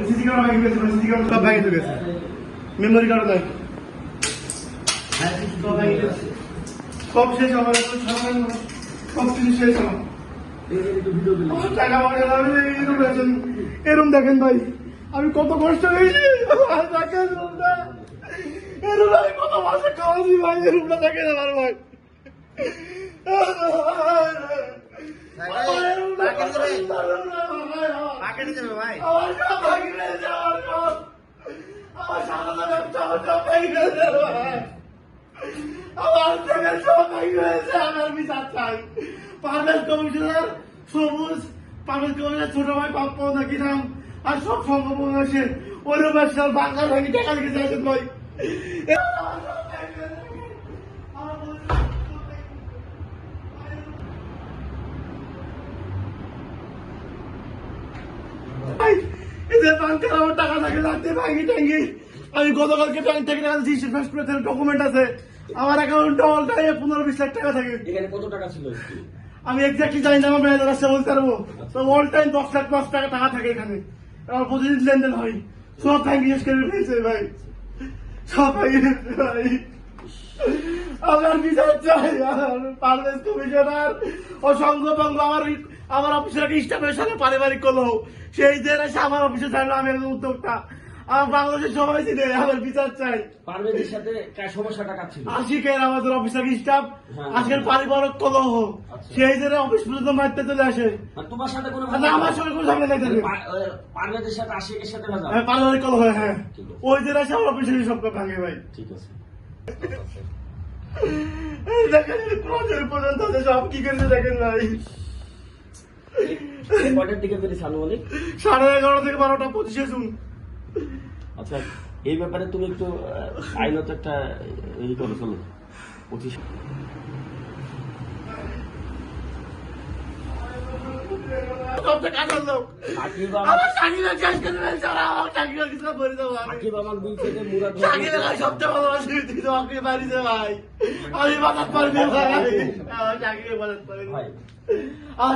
CC camera ভাঙি গেছে, CC camera সব ভাঙি গেছে, মেমোরি কার্ড নাই, সব শেষ আমার, সব কিছু শেষ আমার। এরম দেখেন ভাই, আমি কত কষ্ট হয়েছি, এরম আমি কত মাসে খাওয়াছি ভাই, এরমটা দেখেন আমার ভাই। পারভেজ কমিশনার সবুজ, পারভেজ কমিশনার ছোট ভাই পাপ্পা নাকি নাম, আর সব সম্ভব আছে ওই ব্যবসার বাংলা ভাগে দেখা দিকে চাইছেন ভাই। আমার টাকা থাকে লাগতে ভাঙি টাঙ্গি, আমি গতকালকে ব্যাংক থেকে টাকা দিচ্ছি, ডকুমেন্ট আছে আমার অ্যাকাউন্টে অল টাইমে 15-20 লাখ টাকা থাকে। এখানে কত টাকা ছিল? আমি এক্স্যাক্টলি জানি না, আমার ম্যানেজার আসছে বলতে পারবো। তো অল টাইম 10 লাখ প্লাস টাকা থাকে এখানে, আমার প্রতিদিন লেনদেন হয়। সব ব্যাংক শেষ করে ফেলছে ভাই, সব ভাই। আমার বিচার চাই, পারভেজ কমিশনার ও সংঘবঙ্গ আমার অফিসের একটা স্টাফের সাথে পারিবারিক কলহ, সেই দিন এসে আমার অফিসে জানলো আমি একজন উদ্যোক্তা, আমার বাংলাদেশের সবাই ছিল, আমার বিচার চাই। পারভেজের সাথে সমস্যাটা কাজ ছিল, আশিকের আমাদের অফিসের স্টাফ, আজকের পারিবারিক কলহ, সেই দিনে অফিস পর্যন্ত মারতে চলে আসে। তোমার সাথে কোনো আমার সঙ্গে কোনো ঝামেলা নেই, পারভেজের সাথে আশিকের সাথে পারিবারিক কলহ, হ্যাঁ ওই দিন এসে আমার অফিসের সব ভাঙে ভাই। ঠিক আছে, দেখেন পর্যন্ত সব কি করেছে দেখেন ভাই। কয়টার দিকে বেরিয়েছে আনুমানিক? 11:30 থেকে 12টা 25 জুন। আচ্ছা, এই ব্যাপারে তুমি একটু আইনত একটা ই করো, চলো 25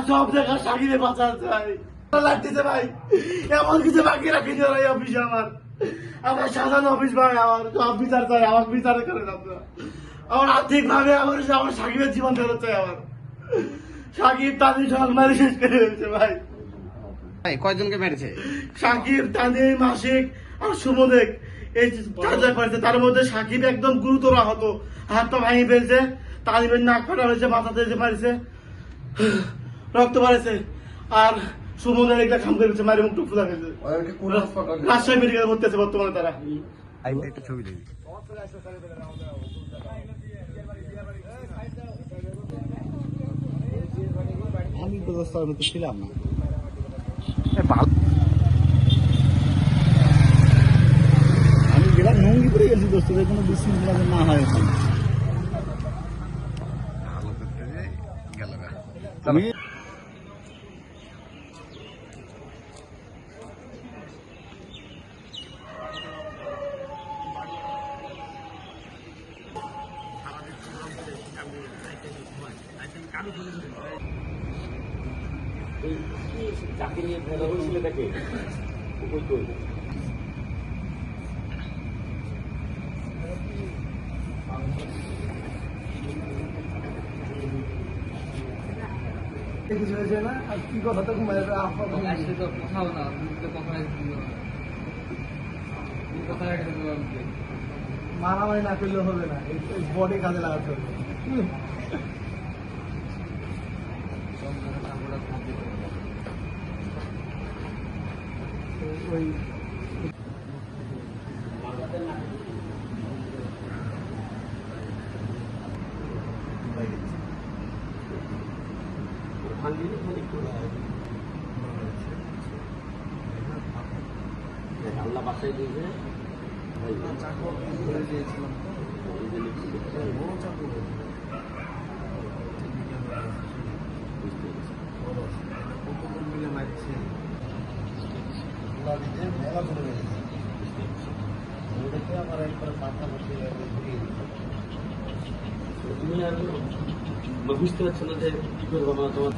সব দেখা সাকিবে বাঁচাতে ভাই, লাগতেছে ভাই, এমন কিছু বাকি রাখেনি ভাই অফিসে। আমার সাধারণ অফিস ভাই, আমার সব বিচার চাই, আমার বিচার করেন আপনারা। আমার আর্থিক ভাবে আমার সাকিবের জীবন ফেরত চাই। আমার সাকিব তানি সব মারি শেষ করে ফেলছে ভাই। কয়জনকে মেরেছে? সাকিব, তানি, মাসিক আর সুমদেক, এই চারজন পারছে। তার মধ্যে সাকিব একদম গুরুতর আহত, হাত পা ভাঙি ফেলছে, তালিবের নাক ফাটা হয়েছে, মাথাতে যে মারিছে, রক্ত বাড়েছে। আর সুমনের একটা খাম করেছে, মারি মুখ টুক ফুলা ফেলছে। রাজশাহী মেডিকেলে ভর্তি আছে বর্তমানে তারা। একটা ছবি দেখি। আমি তো দোস্তার মতো ছিলাম না, আমি গেলাম নঙ্গি করে গেছি দোস্তদের কোনো বিশৃঙ্খলা না হয় ওখানে। আমি চাকরি নিয়ে ভেদা হয়েছিল দেখে ওই তো কিছু হয়েছে না, আর কি কথা তো কোথাও না, মারামারি না করলে হবে না, বডি কাজে লাগাতে হবে। ওই আল্লাহ বাসায় দিয়েছে আমার একবার মাথা বসে তুমি আর বুঝতে পারছো না যে কি করবো আমরা তোমার